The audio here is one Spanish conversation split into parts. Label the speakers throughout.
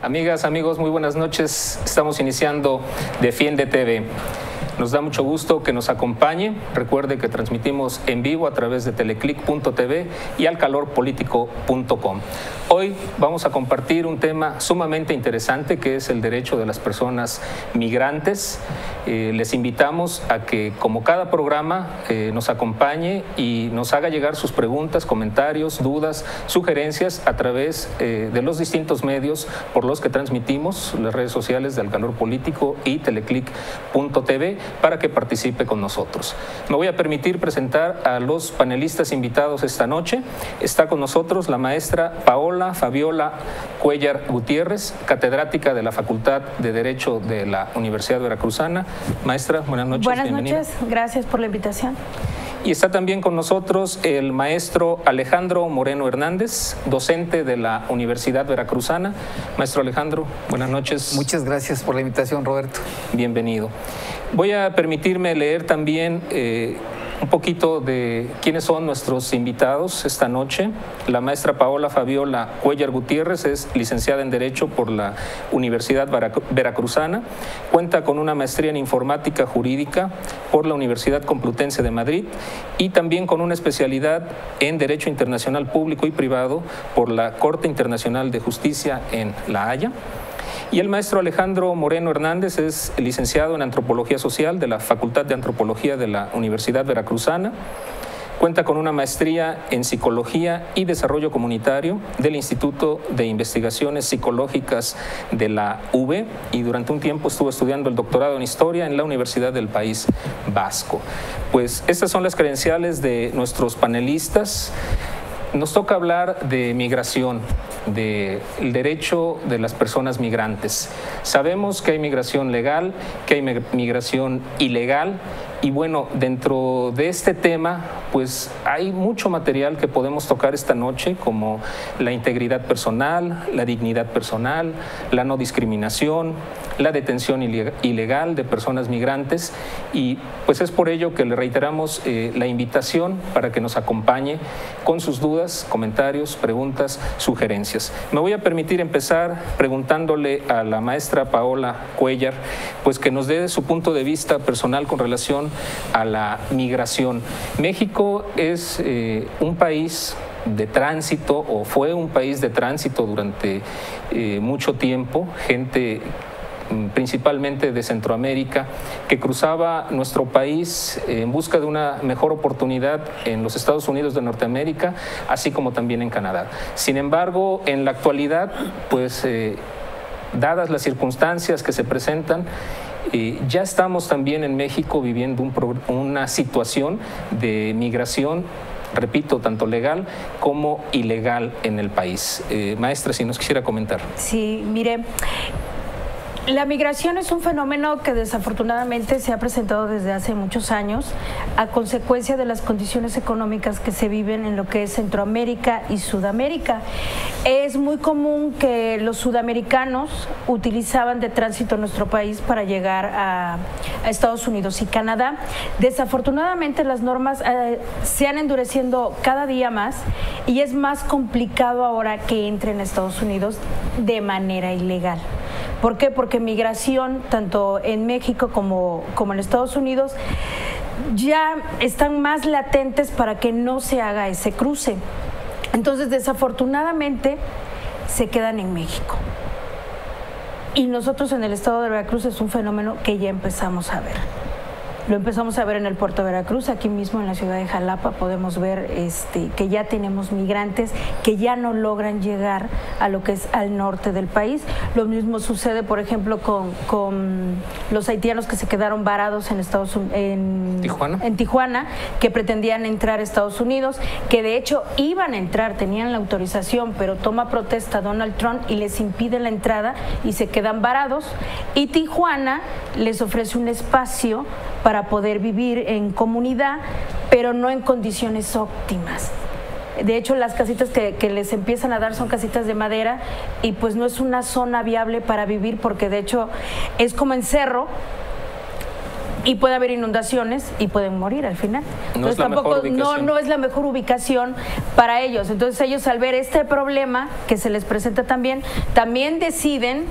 Speaker 1: Amigas, amigos, muy buenas noches. Estamos iniciando Defiende TV. Nos da mucho gusto que nos acompañe. Recuerde que transmitimos en vivo a través de teleclic.tv y alcalorpolitico.com. Hoy vamos a compartir un tema sumamente interesante que es el derecho de las personas migrantes. Les invitamos a que, como cada programa, nos acompañe y nos haga llegar sus preguntas, comentarios, dudas, sugerencias a través de los distintos medios por los que transmitimos, las redes sociales de Al Calor Político y teleclic.tv, para que participe con nosotros. Me voy a permitir presentar a los panelistas invitados esta noche. Está con nosotros la maestra Paola Fabiola Cuellar Gutiérrez, catedrática de la Facultad de Derecho de la Universidad Veracruzana. Maestra, buenas noches.
Speaker 2: Buenas noches, gracias por la invitación.
Speaker 1: Y está también con nosotros el maestro Alejandro Moreno Hernández, docente de la Universidad Veracruzana. Maestro Alejandro, buenas noches.
Speaker 3: Muchas gracias por la invitación, Roberto.
Speaker 1: Bienvenido. Voy a permitirme leer también un poquito de quiénes son nuestros invitados esta noche. La maestra Paola Fabiola Cuellar Gutiérrez es licenciada en Derecho por la Universidad Veracruzana, cuenta con una maestría en Informática Jurídica por la Universidad Complutense de Madrid y también con una especialidad en Derecho Internacional Público y Privado por la Corte Internacional de Justicia en La Haya. Y el maestro Alejandro Moreno Hernández es licenciado en Antropología Social de la Facultad de Antropología de la Universidad Veracruzana. Cuenta con una maestría en Psicología y Desarrollo Comunitario del Instituto de Investigaciones Psicológicas de la UB y durante un tiempo estuvo estudiando el doctorado en Historia en la Universidad del País Vasco. Pues estas son las credenciales de nuestros panelistas. Nos toca hablar de migración, del derecho de las personas migrantes. Sabemos que hay migración legal, que hay migración ilegal y bueno, dentro de este tema pues hay mucho material que podemos tocar esta noche, como la integridad personal, la dignidad personal, la no discriminación, la detención ilegal de personas migrantes y pues es por ello que le reiteramos la invitación para que nos acompañe con sus dudas, comentarios, preguntas, sugerencias. Me voy a permitir empezar preguntándole a la maestra Paola Cuellar pues que nos dé su punto de vista personal con relación a la migración. México es un país de tránsito o fue un país de tránsito durante mucho tiempo, gente principalmente de Centroamérica, que cruzaba nuestro país en busca de una mejor oportunidad en los Estados Unidos de Norteamérica, así como también en Canadá. Sin embargo, en la actualidad, pues dadas las circunstancias que se presentan, ya estamos también en México viviendo una situación de migración, repito, tanto legal como ilegal en el país. Maestra, si nos quisiera comentar.
Speaker 2: Sí, mire, la migración es un fenómeno que desafortunadamente se ha presentado desde hace muchos años a consecuencia de las condiciones económicas que se viven en lo que es Centroamérica y Sudamérica. Es muy común que los sudamericanos utilizaban de tránsito nuestro país para llegar a Estados Unidos y Canadá. Desafortunadamente las normas se han endureciendo cada día más y es más complicado ahora que entren a Estados Unidos de manera ilegal. ¿Por qué? Porque migración, tanto en México como en Estados Unidos, ya están más latentes para que no se haga ese cruce. Entonces, desafortunadamente, se quedan en México. Y nosotros en el estado de Veracruz es un fenómeno que ya empezamos a ver. Lo empezamos a ver en el puerto de Veracruz, aquí mismo en la ciudad de Jalapa podemos ver que ya tenemos migrantes que ya no logran llegar a lo que es al norte del país. Lo mismo sucede, por ejemplo, con los haitianos que se quedaron varados en Tijuana, que pretendían entrar a Estados Unidos, que de hecho iban a entrar, tenían la autorización, pero toma protesta Donald Trump y les impide la entrada y se quedan varados. Y Tijuana les ofrece un espacio para poder vivir en comunidad, pero no en condiciones óptimas. De hecho, las casitas que les empiezan a dar son casitas de madera y pues no es una zona viable para vivir porque de hecho es como en cerro y puede haber inundaciones y pueden morir al final. Entonces tampoco no es la mejor ubicación para ellos. Entonces ellos, al ver este problema que se les presenta también deciden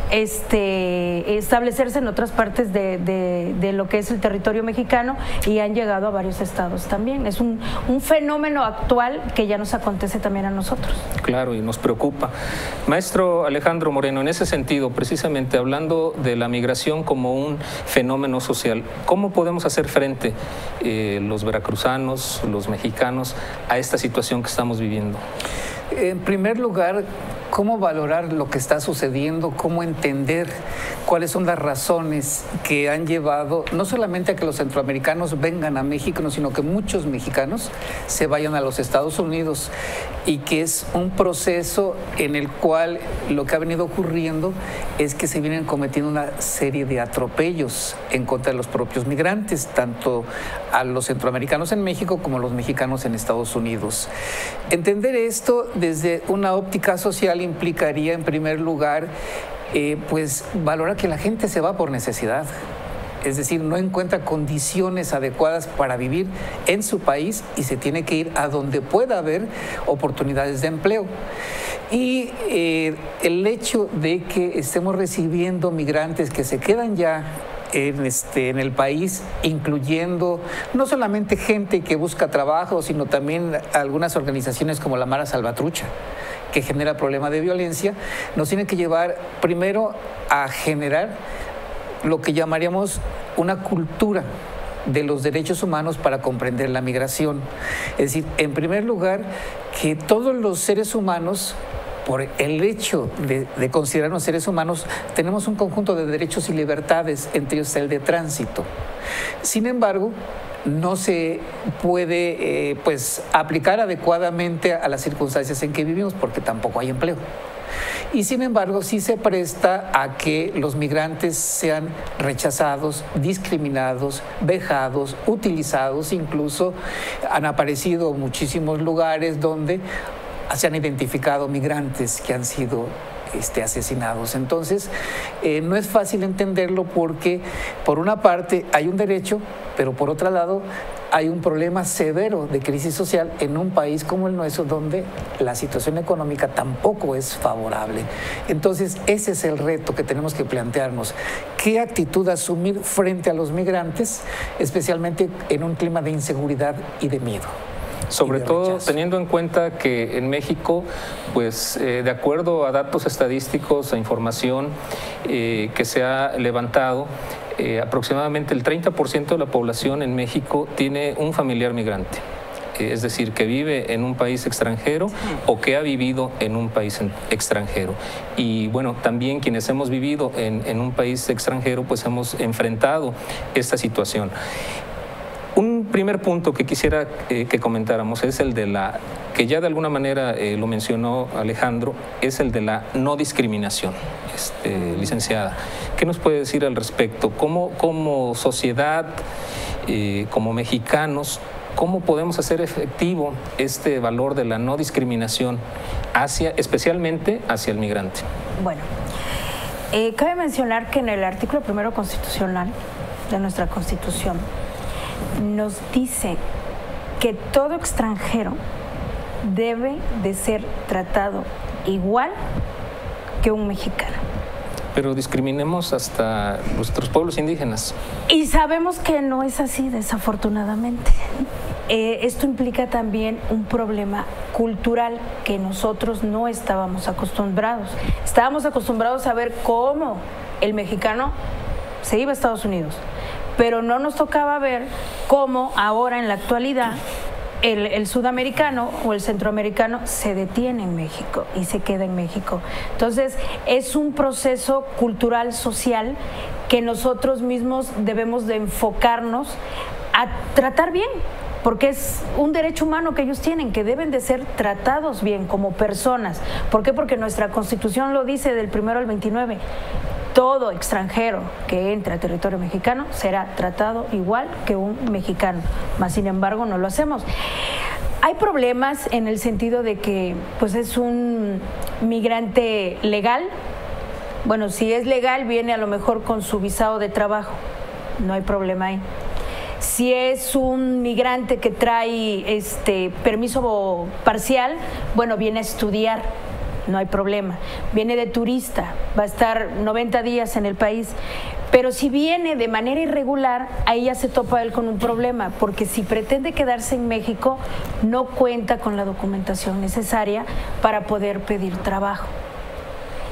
Speaker 2: establecerse en otras partes de lo que es el territorio mexicano, y han llegado a varios estados también. Es un fenómeno actual que ya nos acontece también a nosotros.
Speaker 1: Claro, y nos preocupa. Maestro Alejandro Moreno, en ese sentido, precisamente hablando de la migración como un fenómeno social, ¿cómo podemos hacer frente los veracruzanos, los mexicanos, a esta situación que estamos viviendo?
Speaker 3: En primer lugar, cómo valorar lo que está sucediendo, cómo entender cuáles son las razones que han llevado no solamente a que los centroamericanos vengan a México, sino que muchos mexicanos se vayan a los Estados Unidos, y que es un proceso en el cual lo que ha venido ocurriendo es que se vienen cometiendo una serie de atropellos en contra de los propios migrantes, tanto a los centroamericanos en México como a los mexicanos en Estados Unidos. Entender esto desde una óptica social implicaría, en primer lugar, pues valorar que la gente se va por necesidad. Es decir, no encuentra condiciones adecuadas para vivir en su país y se tiene que ir a donde pueda haber oportunidades de empleo. Y el hecho de que estemos recibiendo migrantes que se quedan ya en el país, incluyendo no solamente gente que busca trabajo, sino también algunas organizaciones como la Mara Salvatrucha, que genera problemas de violencia, nos tiene que llevar primero a generar lo que llamaríamos una cultura de los derechos humanos para comprender la migración. Es decir, en primer lugar, que todos los seres humanos, por el hecho de considerarnos seres humanos, tenemos un conjunto de derechos y libertades, entre ellos el de tránsito. Sin embargo, no se puede aplicar adecuadamente a las circunstancias en que vivimos, porque tampoco hay empleo. Y sin embargo, sí se presta a que los migrantes sean rechazados, discriminados, vejados, utilizados. Incluso han aparecido muchísimos lugares donde se han identificado migrantes que han sido asesinados. Entonces, no es fácil entenderlo, porque por una parte hay un derecho, pero por otro lado hay un problema severo de crisis social en un país como el nuestro, donde la situación económica tampoco es favorable. Entonces, ese es el reto que tenemos que plantearnos. ¿Qué actitud asumir frente a los migrantes, especialmente en un clima de inseguridad y de miedo?
Speaker 1: Sobre todo teniendo en cuenta que en México, pues de acuerdo a datos estadísticos, a información que se ha levantado, aproximadamente el 30% de la población en México tiene un familiar migrante. Es decir, que vive en un país extranjero o que ha vivido en un país extranjero. Y bueno, también quienes hemos vivido en un país extranjero, pues hemos enfrentado esta situación. Un primer punto que quisiera que comentáramos es el de que ya de alguna manera lo mencionó Alejandro, es el de la no discriminación, licenciada. ¿Qué nos puede decir al respecto? ¿Cómo sociedad, como mexicanos, cómo podemos hacer efectivo este valor de la no discriminación especialmente hacia el migrante?
Speaker 2: Bueno, cabe mencionar que en el artículo 1 constitucional de nuestra Constitución nos dice que todo extranjero debe de ser tratado igual que un mexicano.
Speaker 1: Pero discriminemos hasta nuestros pueblos indígenas.
Speaker 2: Y sabemos que no es así, desafortunadamente. Esto implica también un problema cultural que nosotros no estábamos acostumbrados. Estábamos acostumbrados a ver cómo el mexicano se iba a Estados Unidos, pero no nos tocaba ver cómo ahora en la actualidad el sudamericano o el centroamericano se detiene en México y se queda en México. Entonces, es un proceso cultural, social, que nosotros mismos debemos de enfocarnos a tratar bien, porque es un derecho humano que ellos tienen, que deben de ser tratados bien como personas. ¿Por qué? Porque nuestra Constitución lo dice del 1 al 29. Todo extranjero que entre a territorio mexicano será tratado igual que un mexicano, mas sin embargo no lo hacemos. Hay problemas en el sentido de que pues es un migrante legal. Bueno, si es legal, viene a lo mejor con su visado de trabajo, no hay problema ahí. Si es un migrante que trae permiso parcial, bueno, viene a estudiar, no hay problema. Viene de turista, va a estar 90 días en el país. Pero si viene de manera irregular, ahí ya se topa él con un problema, porque si pretende quedarse en México, no cuenta con la documentación necesaria para poder pedir trabajo.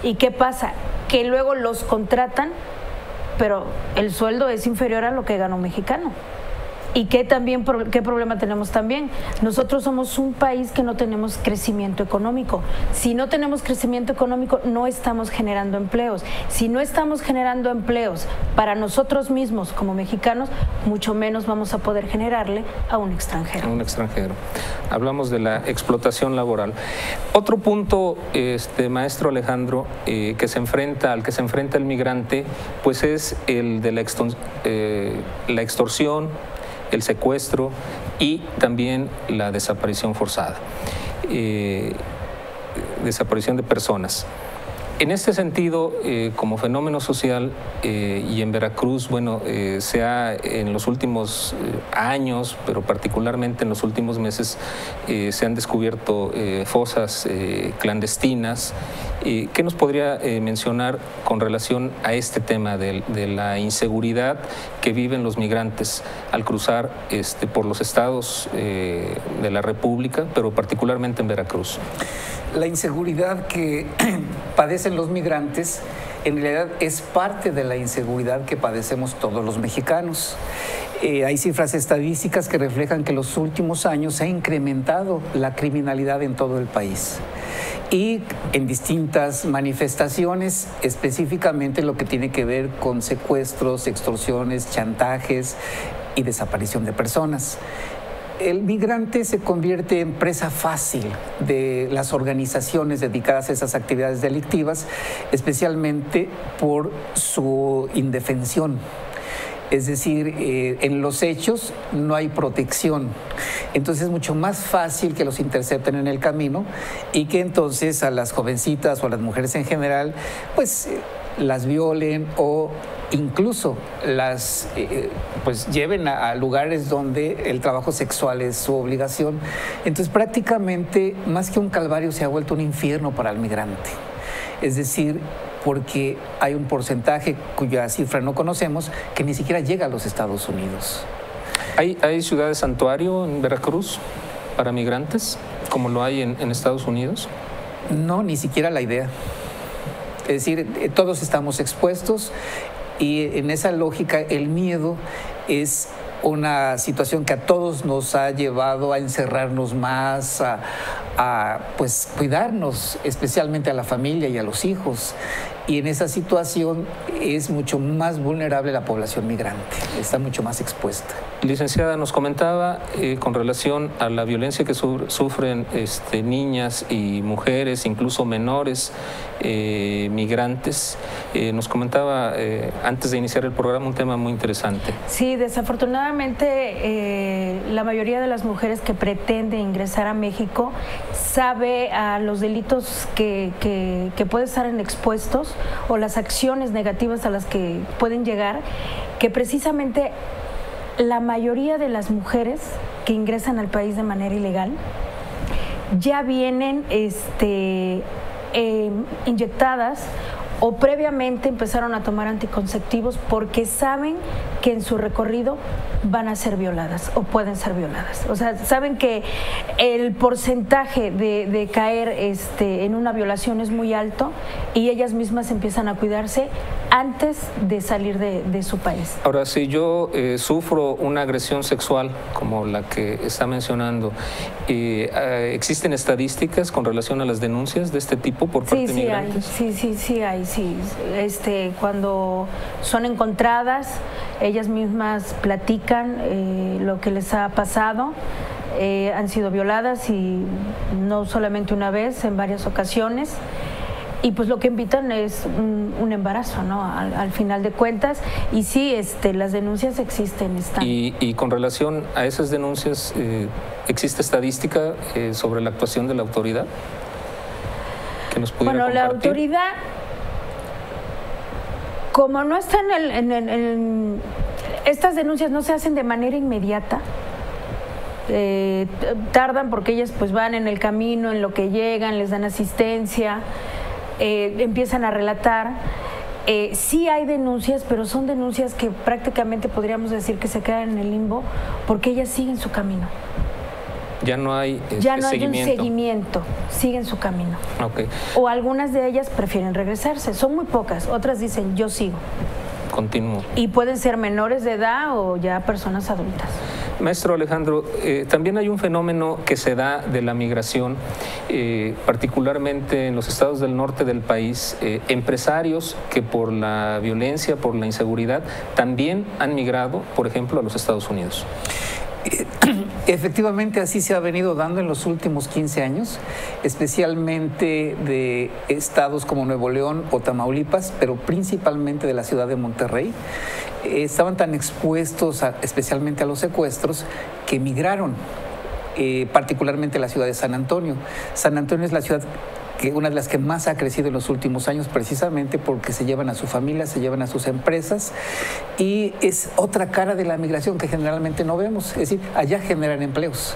Speaker 2: ¿Y qué pasa? Que luego los contratan, pero el sueldo es inferior a lo que gana un mexicano. ¿Y qué problema tenemos también? Nosotros somos un país que no tenemos crecimiento económico. Si no tenemos crecimiento económico, no estamos generando empleos. Si no estamos generando empleos para nosotros mismos como mexicanos, mucho menos vamos a poder generarle a un extranjero.
Speaker 1: A un extranjero. Hablamos de la explotación laboral. Otro punto, maestro Alejandro, al que se enfrenta el migrante, pues es el de la extorsión, el secuestro y también la desaparición forzada, desaparición de personas. En este sentido, como fenómeno social y en Veracruz, bueno, se ha en los últimos años, pero particularmente en los últimos meses, se han descubierto fosas clandestinas. ¿Qué nos podría mencionar con relación a este tema de la inseguridad que viven los migrantes al cruzar por los estados de la República, pero particularmente en Veracruz?
Speaker 3: La inseguridad que padecen los migrantes en realidad es parte de la inseguridad que padecemos todos los mexicanos. Hay cifras estadísticas que reflejan que en los últimos años se ha incrementado la criminalidad en todo el país y en distintas manifestaciones, específicamente lo que tiene que ver con secuestros, extorsiones, chantajes y desaparición de personas. El migrante se convierte en presa fácil de las organizaciones dedicadas a esas actividades delictivas, especialmente por su indefensión. Es decir, en los hechos no hay protección. Entonces es mucho más fácil que los intercepten en el camino y que entonces a las jovencitas o a las mujeres en general, pues las violen o incluso las lleven a lugares donde el trabajo sexual es su obligación. Entonces prácticamente más que un calvario se ha vuelto un infierno para el migrante. Es decir, porque hay un porcentaje cuya cifra no conocemos que ni siquiera llega a los Estados Unidos.
Speaker 1: ¿Hay ciudades santuario en Veracruz para migrantes, como lo hay en Estados Unidos?
Speaker 3: No, ni siquiera la idea. Es decir, todos estamos expuestos y en esa lógica el miedo es una situación que a todos nos ha llevado a encerrarnos más, a cuidarnos, especialmente a la familia y a los hijos. Y en esa situación es mucho más vulnerable la población migrante, está mucho más expuesta.
Speaker 1: Licenciada, nos comentaba con relación a la violencia que sufren niñas y mujeres, incluso menores migrantes. Nos comentaba antes de iniciar el programa un tema muy interesante.
Speaker 2: Sí, desafortunadamente la mayoría de las mujeres que pretenden ingresar a México sabe a los delitos que pueden estar expuestos o las acciones negativas a las que pueden llegar, que precisamente la mayoría de las mujeres que ingresan al país de manera ilegal ya vienen inyectadas o previamente empezaron a tomar anticonceptivos porque saben que en su recorrido van a ser violadas o pueden ser violadas. O sea, saben que el porcentaje de caer en una violación es muy alto y ellas mismas empiezan a cuidarse antes de salir de su país.
Speaker 1: Ahora, si yo sufro una agresión sexual como la que está mencionando, ¿existen estadísticas con relación a las denuncias de este tipo por parte de migrantes?
Speaker 2: Sí hay. Sí. Cuando son encontradas, ellas mismas platican lo que les ha pasado. Han sido violadas y no solamente una vez, en varias ocasiones. Y pues lo que invitan es un embarazo, ¿no? Al final de cuentas. Y sí, las denuncias existen.
Speaker 1: Y con relación a esas denuncias, ¿existe estadística sobre la actuación de la autoridad? ¿Que nos pudiera compartir?
Speaker 2: La autoridad, como no está Estas denuncias no se hacen de manera inmediata. Tardan porque ellas pues van en el camino, en lo que llegan, les dan asistencia, empiezan a relatar. Sí hay denuncias, pero son denuncias que prácticamente podríamos decir que se quedan en el limbo porque ellas siguen su camino.
Speaker 1: Ya no hay
Speaker 2: seguimiento. Un seguimiento, siguen su camino.
Speaker 1: Okay.
Speaker 2: O algunas de ellas prefieren regresarse, son muy pocas, otras dicen yo sigo.
Speaker 1: Continúo.
Speaker 2: Y pueden ser menores de edad o ya personas adultas.
Speaker 1: Maestro Alejandro, también hay un fenómeno que se da de la migración, particularmente en los estados del norte del país, empresarios que por la violencia, por la inseguridad, también han migrado, por ejemplo, a los Estados Unidos.
Speaker 3: Efectivamente, así se ha venido dando en los últimos 15 años, especialmente de estados como Nuevo León o Tamaulipas, pero principalmente de la ciudad de Monterrey. Estaban tan expuestos especialmente a los secuestros que migraron, particularmente la ciudad de San Antonio. San Antonio es la ciudad una de las que más ha crecido en los últimos años, precisamente porque se llevan a su familia, se llevan a sus empresas, y es otra cara de la migración que generalmente no vemos. Es decir, allá generan empleos,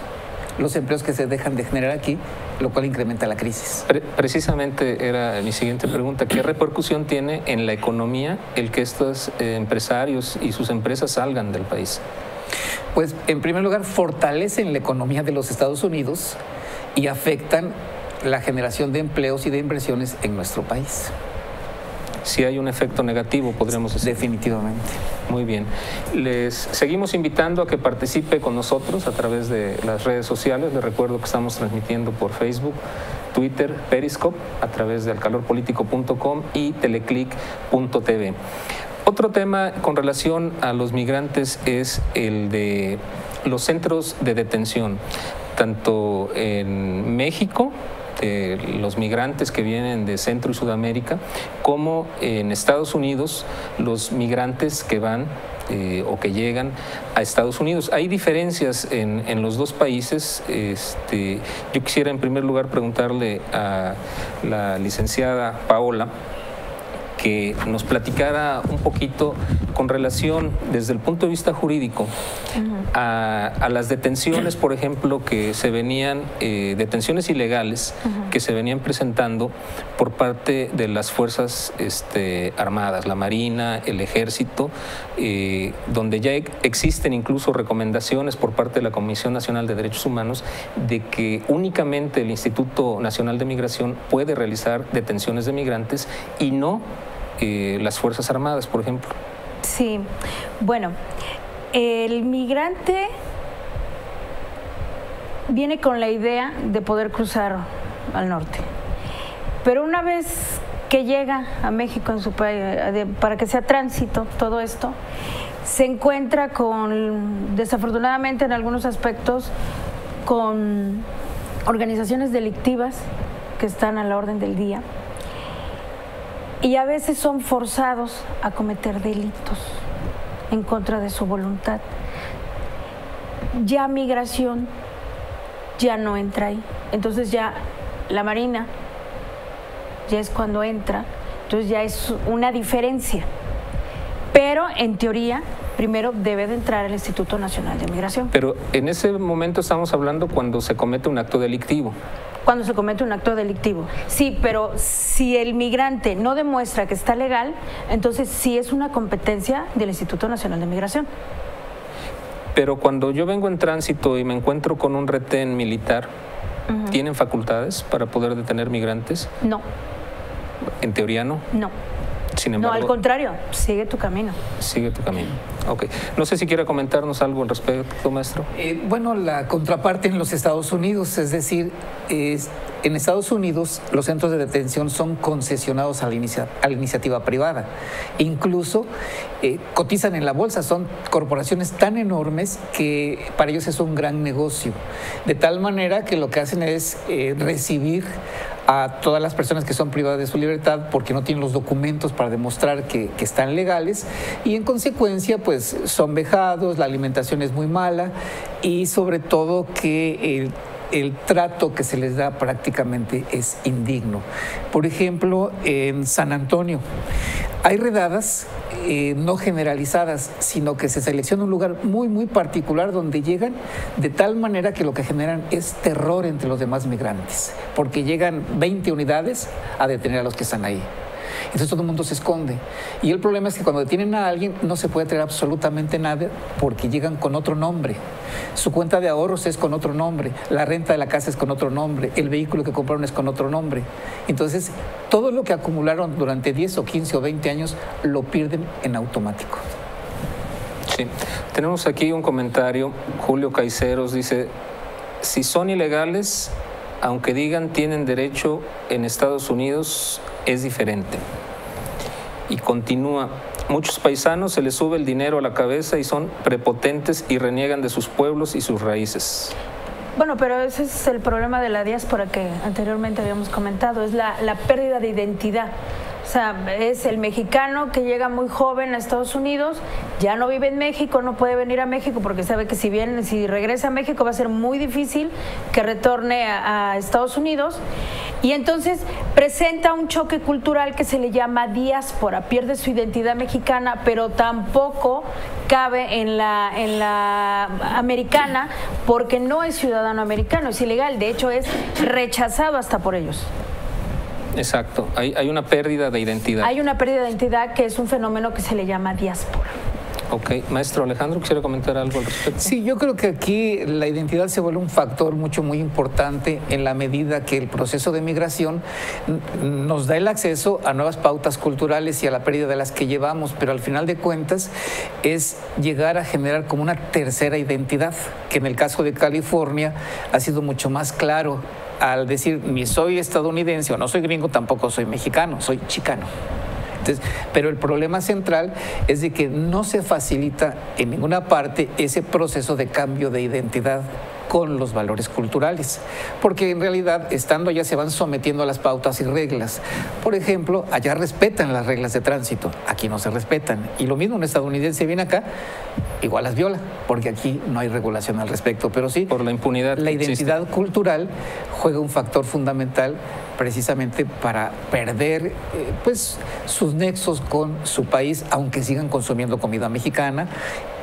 Speaker 3: los empleos que se dejan de generar aquí, lo cual incrementa la crisis.
Speaker 1: Precisamente era mi siguiente pregunta. ¿Qué repercusión tiene en la economía el que estos empresarios y sus empresas salgan del país?
Speaker 3: Pues, en primer lugar, fortalecen la economía de los Estados Unidos y afectan la generación de empleos y de inversiones en nuestro país.
Speaker 1: Sí hay un efecto negativo, podríamos decir.
Speaker 3: Definitivamente.
Speaker 1: Muy bien. Les seguimos invitando a que participe con nosotros a través de las redes sociales. Les recuerdo que estamos transmitiendo por Facebook, Twitter, Periscope, a través de alcalorpolitico.com y teleclick.tv. Otro tema con relación a los migrantes es el de los centros de detención, tanto en México, los migrantes que vienen de Centro y Sudamérica, como en Estados Unidos, los migrantes que van o que llegan a Estados Unidos. Hay diferencias en los dos países. Yo quisiera en primer lugar preguntarle a la licenciada Paola que nos platicara un poquito con relación desde el punto de vista jurídico a las detenciones, por ejemplo, que se venían, detenciones ilegales que se venían presentando por parte de las fuerzas armadas, la Marina, el Ejército, donde ya existen incluso recomendaciones por parte de la Comisión Nacional de Derechos Humanos de que únicamente el Instituto Nacional de Migración puede realizar detenciones de migrantes y no las Fuerzas Armadas, por ejemplo.
Speaker 2: Sí, bueno, el migrante viene con la idea de poder cruzar al norte, pero una vez que llega a México en su país, para que sea tránsito, todo esto, se encuentra con, desafortunadamente en algunos aspectos, con organizaciones delictivas que están a la orden del día, y a veces son forzados a cometer delitos en contra de su voluntad. Ya migración ya no entra ahí. Entonces ya la Marina ya es cuando entra, entonces ya es una diferencia. Pero en teoría, primero debe de entrar el Instituto Nacional de Migración.
Speaker 1: Pero en ese momento estamos hablando cuando se comete un acto delictivo.
Speaker 2: Cuando se comete un acto delictivo. Sí, pero si el migrante no demuestra que está legal, entonces sí es una competencia del Instituto Nacional de Migración.
Speaker 1: Pero cuando yo vengo en tránsito y me encuentro con un retén militar, ¿tienen facultades para poder detener migrantes?
Speaker 2: No.
Speaker 1: ¿En teoría no?
Speaker 2: No.
Speaker 1: Sin embargo,
Speaker 2: no, al contrario, sigue tu camino.
Speaker 1: Sigue tu camino. Ok. No sé si quiere comentarnos algo al respecto, maestro.
Speaker 3: Bueno, la contraparte en los Estados Unidos, es decir, en Estados Unidos los centros de detención son concesionados a la iniciativa privada. Incluso cotizan en la bolsa, son corporaciones tan enormes que para ellos es un gran negocio. De tal manera que lo que hacen es recibir a todas las personas que son privadas de su libertad porque no tienen los documentos para demostrar que están legales, y en consecuencia pues son vejados, la alimentación es muy mala y sobre todo que el trato que se les da prácticamente es indigno. Por ejemplo, en San Antonio hay redadas no generalizadas, sino que se selecciona un lugar muy particular donde llegan de tal manera que lo que generan es terror entre los demás migrantes, porque llegan 20 unidades a detener a los que están ahí. Entonces todo el mundo se esconde. Y el problema es que cuando detienen a alguien no se puede traer absolutamente nada porque llegan con otro nombre. Su cuenta de ahorros es con otro nombre, la renta de la casa es con otro nombre, el vehículo que compraron es con otro nombre. Entonces todo lo que acumularon durante 10 o 15 o 20 años lo pierden en automático.
Speaker 1: Sí, tenemos aquí un comentario. Julio Caiceros dice: si son ilegales, aunque digan tienen derecho en Estados Unidos, es diferente. Y continúa: muchos paisanos se les sube el dinero a la cabeza y son prepotentes y reniegan de sus pueblos y sus raíces.
Speaker 2: Bueno, pero ese es el problema de la diáspora que anteriormente habíamos comentado, es la pérdida de identidad. O sea, es el mexicano que llega muy joven a Estados Unidos, ya no vive en México, no puede venir a México porque sabe que si regresa a México va a ser muy difícil que retorne a Estados Unidos, y entonces presenta un choque cultural que se le llama diáspora, pierde su identidad mexicana, pero tampoco cabe en la americana porque no es ciudadano americano, es ilegal, de hecho es rechazado hasta por ellos.
Speaker 1: Exacto, hay una pérdida de identidad.
Speaker 2: Hay una pérdida de identidad que es un fenómeno que se le llama diáspora.
Speaker 1: Ok, maestro Alejandro, ¿quisiera comentar algo al respecto?
Speaker 3: Sí, yo creo que aquí la identidad se vuelve un factor muy importante en la medida que el proceso de migración nos da el acceso a nuevas pautas culturales y a la pérdida de las que llevamos, pero al final de cuentas es llegar a generar como una tercera identidad, que en el caso de California ha sido mucho más claro al decir ni soy estadounidense o no soy gringo, tampoco soy mexicano, soy chicano. Entonces, pero el problema central es de que no se facilita en ninguna parte ese proceso de cambio de identidad con los valores culturales, porque en realidad estando allá se van sometiendo a las pautas y reglas. Por ejemplo, allá respetan las reglas de tránsito, aquí no se respetan, y lo mismo un estadounidense viene acá, igual las viola, porque aquí no hay regulación al respecto, pero sí,
Speaker 1: por la impunidad.
Speaker 3: La identidad cultural juega un factor fundamental precisamente para perder pues sus nexos con su país, aunque sigan consumiendo comida mexicana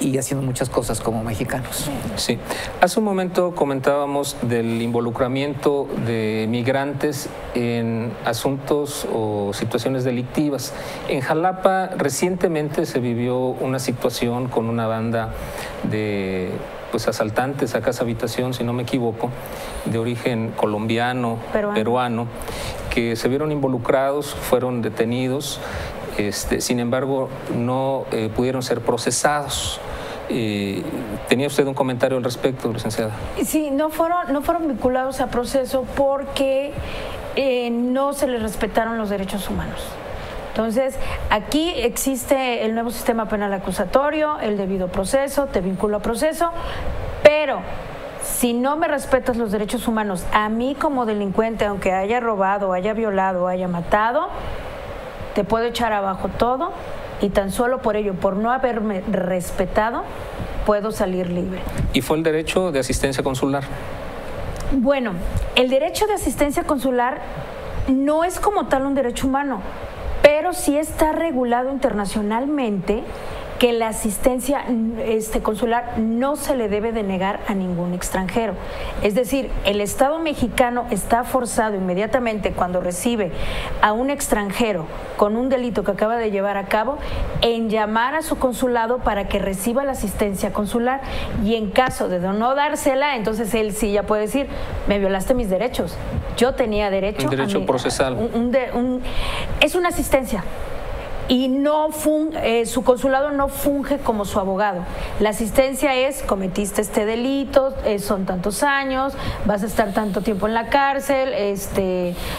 Speaker 3: y haciendo muchas cosas como mexicanos.
Speaker 1: Sí. Hace un momento comentábamos del involucramiento de migrantes en asuntos o situaciones delictivas. En Jalapa recientemente se vivió una situación con una banda de asaltantes a casa habitación, si no me equivoco, de origen colombiano, peruano, que se vieron involucrados, fueron detenidos, sin embargo no pudieron ser procesados. ¿Tenía usted un comentario al respecto, licenciada? Sí,
Speaker 2: no fueron vinculados a proceso porque no se les respetaron los derechos humanos. Entonces, aquí existe el nuevo sistema penal acusatorio, el debido proceso, te vinculo a proceso, pero si no me respetas los derechos humanos, a mí como delincuente, aunque haya robado, haya violado, haya matado, te puedo echar abajo todo y tan solo por ello, por no haberme respetado, puedo salir libre.
Speaker 1: ¿Y fue el derecho de asistencia consular?
Speaker 2: Bueno, el derecho de asistencia consular no es como tal un derecho humano, pero sí está regulado internacionalmente que la asistencia consular no se le debe de negar a ningún extranjero. Es decir, el Estado mexicano está forzado inmediatamente cuando recibe a un extranjero con un delito que acaba de llevar a cabo en llamar a su consulado para que reciba la asistencia consular, y en caso de no dársela, entonces él sí ya puede decir, me violaste mis derechos, yo tenía derecho
Speaker 1: un derecho procesal.
Speaker 2: Es una asistencia. Y no su consulado no funge como su abogado. La asistencia es, cometiste este delito, son tantos años, vas a estar tanto tiempo en la cárcel,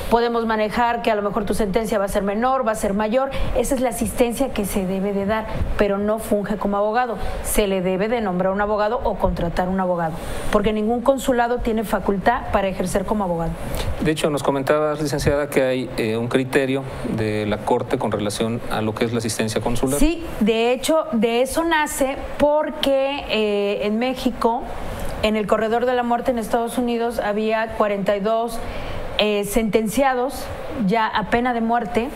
Speaker 2: podemos manejar que a lo mejor tu sentencia va a ser menor, va a ser mayor. Esa es la asistencia que se debe de dar, pero no funge como abogado. Se le debe de nombrar un abogado o contratar un abogado, porque ningún consulado tiene facultad para ejercer como abogado.
Speaker 1: De hecho, nos comentabas, licenciada, que hay un criterio de la Corte con relación a lo que es la asistencia consular.
Speaker 2: Sí, de hecho, de eso nace porque en México en el corredor de la muerte en Estados Unidos había 42 sentenciados ya a pena de muerte,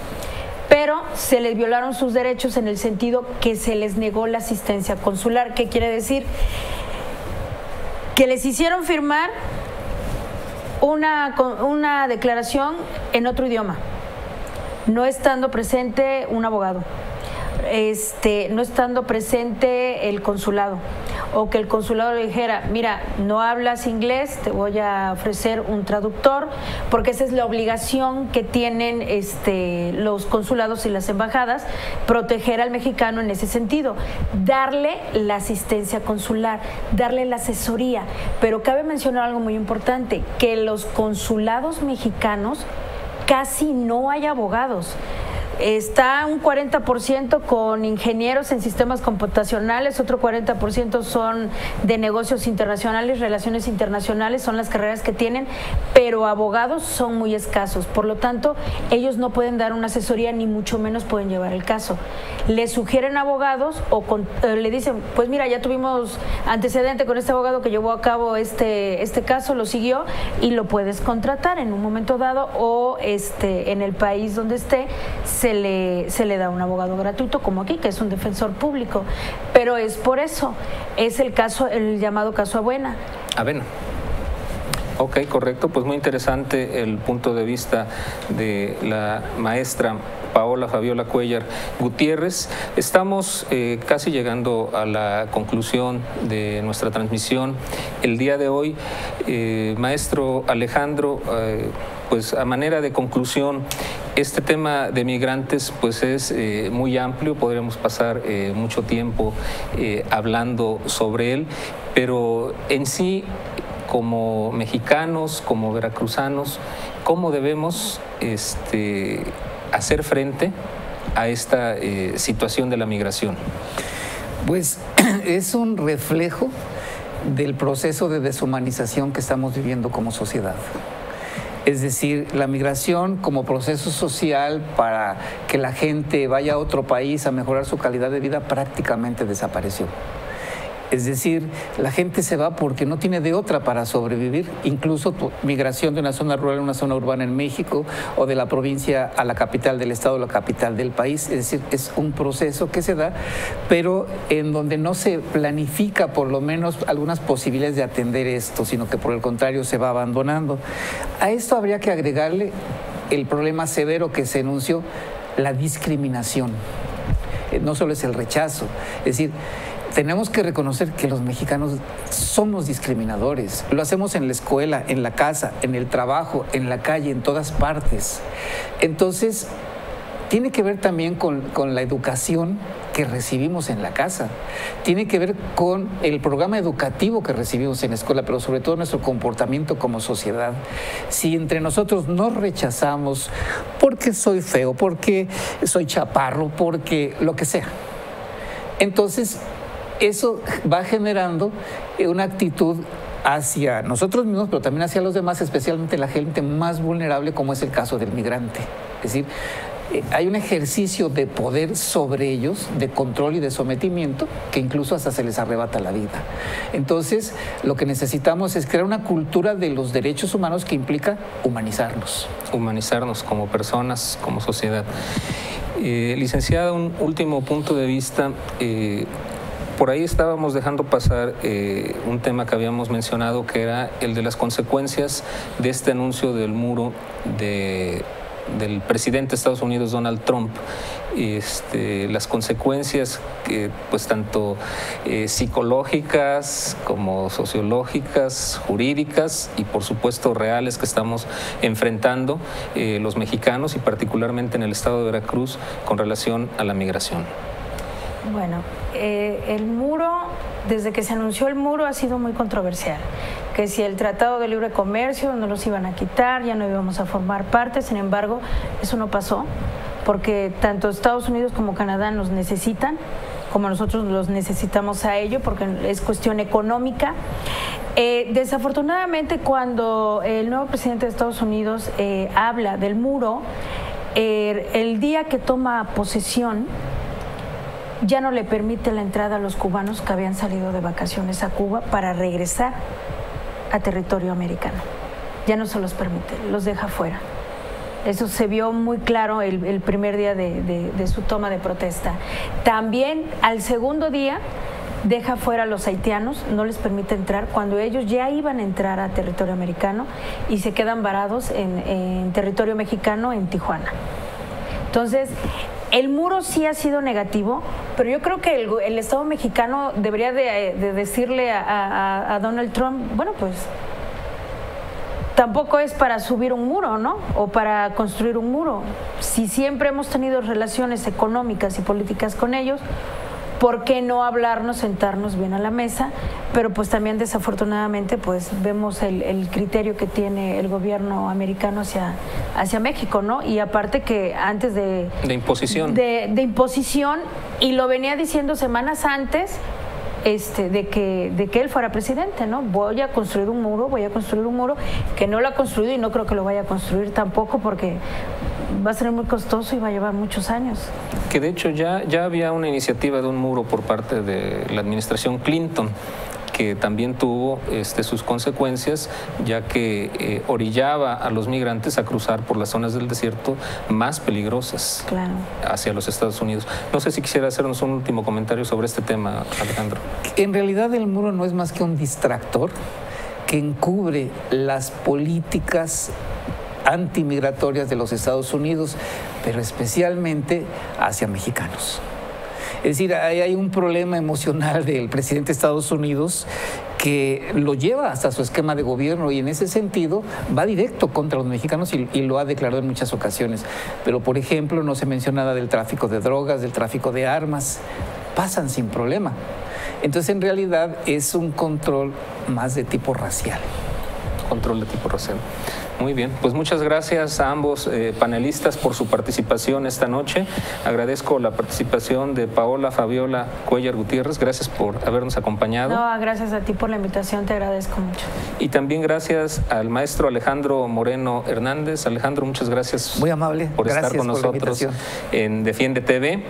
Speaker 2: pero se les violaron sus derechos en el sentido que se les negó la asistencia consular. ¿Qué quiere decir? Que les hicieron firmar una declaración en otro idioma, no estando presente un abogado, no estando presente el consulado, o que el consulado le dijera, mira, no hablas inglés, te voy a ofrecer un traductor, porque esa es la obligación que tienen los consulados y las embajadas, proteger al mexicano en ese sentido, darle la asistencia consular, darle la asesoría. Pero cabe mencionar algo muy importante, que los consulados mexicanos casi no hay abogados. Está un 40% con ingenieros en sistemas computacionales, otro 40% son de negocios internacionales, relaciones internacionales, son las carreras que tienen, pero abogados son muy escasos. Por lo tanto, ellos no pueden dar una asesoría, ni mucho menos pueden llevar el caso. Le sugieren abogados o le dicen, pues mira, ya tuvimos antecedente con este abogado que llevó a cabo este caso, lo siguió y lo puedes contratar en un momento dado, o en el país donde esté se le da un abogado gratuito, como aquí, que es un defensor público. Pero es por eso, es el llamado caso Avena.
Speaker 1: Avena. Ok, correcto, pues muy interesante el punto de vista de la maestra Paola Fabiola Cuéllar Gutiérrez. Estamos casi llegando a la conclusión de nuestra transmisión el día de hoy. Maestro Alejandro, pues a manera de conclusión, este tema de migrantes pues es muy amplio, podríamos pasar mucho tiempo hablando sobre él, pero en sí, como mexicanos, como veracruzanos, ¿cómo debemos hacer frente a esta situación de la migración?
Speaker 3: Pues es un reflejo del proceso de deshumanización que estamos viviendo como sociedad. Es decir, la migración como proceso social para que la gente vaya a otro país a mejorar su calidad de vida prácticamente desapareció. Es decir, la gente se va porque no tiene de otra para sobrevivir, incluso migración de una zona rural a una zona urbana en México, o de la provincia a la capital del estado o la capital del país. Es decir, es un proceso que se da, pero en donde no se planifica por lo menos algunas posibilidades de atender esto, sino que por el contrario se va abandonando. A esto habría que agregarle el problema severo que se enunció, la discriminación. No solo es el rechazo, es decir, tenemos que reconocer que los mexicanos somos discriminadores. Lo hacemos en la escuela, en la casa, en el trabajo, en la calle, en todas partes. Entonces, tiene que ver también con la educación que recibimos en la casa. Tiene que ver con el programa educativo que recibimos en la escuela, pero sobre todo nuestro comportamiento como sociedad. Si entre nosotros nos rechazamos porque soy feo, porque soy chaparro, porque lo que sea, entonces eso va generando una actitud hacia nosotros mismos, pero también hacia los demás, especialmente la gente más vulnerable, como es el caso del migrante. Es decir, hay un ejercicio de poder sobre ellos, de control y de sometimiento, que incluso hasta se les arrebata la vida. Entonces, lo que necesitamos es crear una cultura de los derechos humanos que implica humanizarnos. Humanizarnos como personas, como sociedad.
Speaker 1: Licenciada, un último punto de vista. Por ahí estábamos dejando pasar un tema que habíamos mencionado, que era el de las consecuencias de este anuncio del muro del presidente de Estados Unidos, Donald Trump. Las consecuencias que, pues, tanto psicológicas como sociológicas, jurídicas y por supuesto reales, que estamos enfrentando los mexicanos y particularmente en el estado de Veracruz con relación a la migración.
Speaker 2: Bueno, el muro, desde que se anunció el muro, ha sido muy controversial. Que si el Tratado de Libre Comercio no los iban a quitar, ya no íbamos a formar parte. Sin embargo, eso no pasó, porque tanto Estados Unidos como Canadá nos necesitan, como nosotros los necesitamos a ellos, porque es cuestión económica. Desafortunadamente, cuando el nuevo presidente de Estados Unidos habla del muro, el día que toma posesión, ya no le permite la entrada a los cubanos que habían salido de vacaciones a Cuba para regresar a territorio americano. Ya no se los permite, los deja fuera. Eso se vio muy claro el primer día de su toma de protesta. También al segundo día deja fuera a los haitianos, no les permite entrar cuando ellos ya iban a entrar a territorio americano y se quedan varados en territorio mexicano en Tijuana. Entonces, el muro sí ha sido negativo, pero yo creo que el Estado mexicano debería de decirle a Donald Trump, bueno, pues tampoco es para subir un muro, ¿no? O para construir un muro. Si siempre hemos tenido relaciones económicas y políticas con ellos, ¿por qué no hablarnos, sentarnos bien a la mesa? Pero pues también desafortunadamente pues vemos el criterio que tiene el gobierno americano hacia México, ¿no? Y aparte que antes de
Speaker 1: imposición.
Speaker 2: De imposición, y lo venía diciendo semanas antes de que él fuera presidente, ¿no? Voy a construir un muro, que no lo ha construido y no creo que lo vaya a construir tampoco porque va a ser muy costoso y va a llevar muchos años.
Speaker 1: Que de hecho ya había una iniciativa de un muro por parte de la administración Clinton, que también tuvo sus consecuencias, ya que orillaba a los migrantes a cruzar por las zonas del desierto más peligrosas, claro, hacia los Estados Unidos. No sé si quisiera hacernos un último comentario sobre este tema, Alejandro.
Speaker 3: En realidad el muro no es más que un distractor que encubre las políticas antimigratorias de los Estados Unidos, pero especialmente hacia mexicanos. Es decir, hay un problema emocional del presidente de Estados Unidos que lo lleva hasta su esquema de gobierno y en ese sentido va directo contra los mexicanos y lo ha declarado en muchas ocasiones. Pero, por ejemplo, no se menciona nada del tráfico de drogas, del tráfico de armas. Pasan sin problema. Entonces, en realidad, es un control más de tipo racial.
Speaker 1: Control de tipo racial. Muy bien, pues muchas gracias a ambos panelistas por su participación esta noche. Agradezco la participación de Paola Fabiola Cuéllar Gutiérrez. Gracias por habernos acompañado.
Speaker 2: No, gracias a ti por la invitación, te agradezco mucho.
Speaker 1: Y también gracias al maestro Alejandro Moreno Hernández. Alejandro, muchas gracias.
Speaker 3: Muy amable.
Speaker 1: Por estar con nosotros en Defiende TV.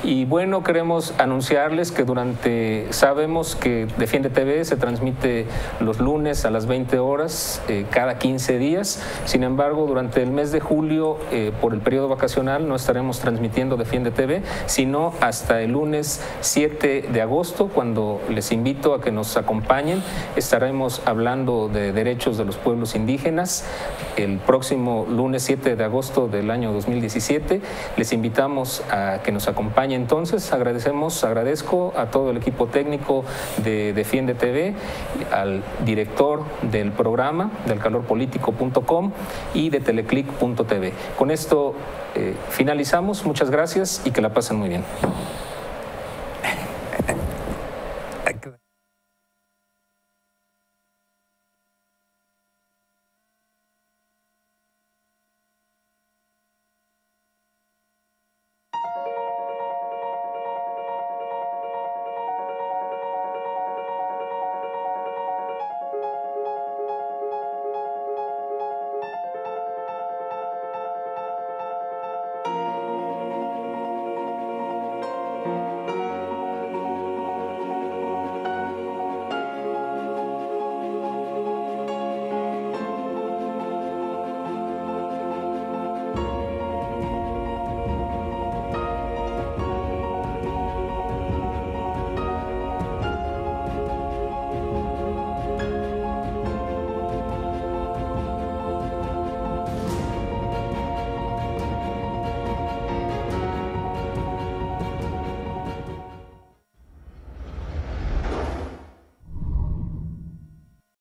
Speaker 1: Y bueno, queremos anunciarles que sabemos que Defiende TV se transmite los lunes a las 20 horas, cada 15 días. Sin embargo, durante el mes de julio, por el periodo vacacional, no estaremos transmitiendo Defiende TV, sino hasta el lunes 7 de agosto, cuando les invito a que nos acompañen. Estaremos hablando de derechos de los pueblos indígenas. El próximo lunes 7 de agosto del año 2017, les invitamos a que nos acompañen. Entonces, agradezco a todo el equipo técnico de Defiende TV, al director del programa, del calorpolitico.com y de teleclick.tv. Con esto finalizamos. Muchas gracias y que la pasen muy bien.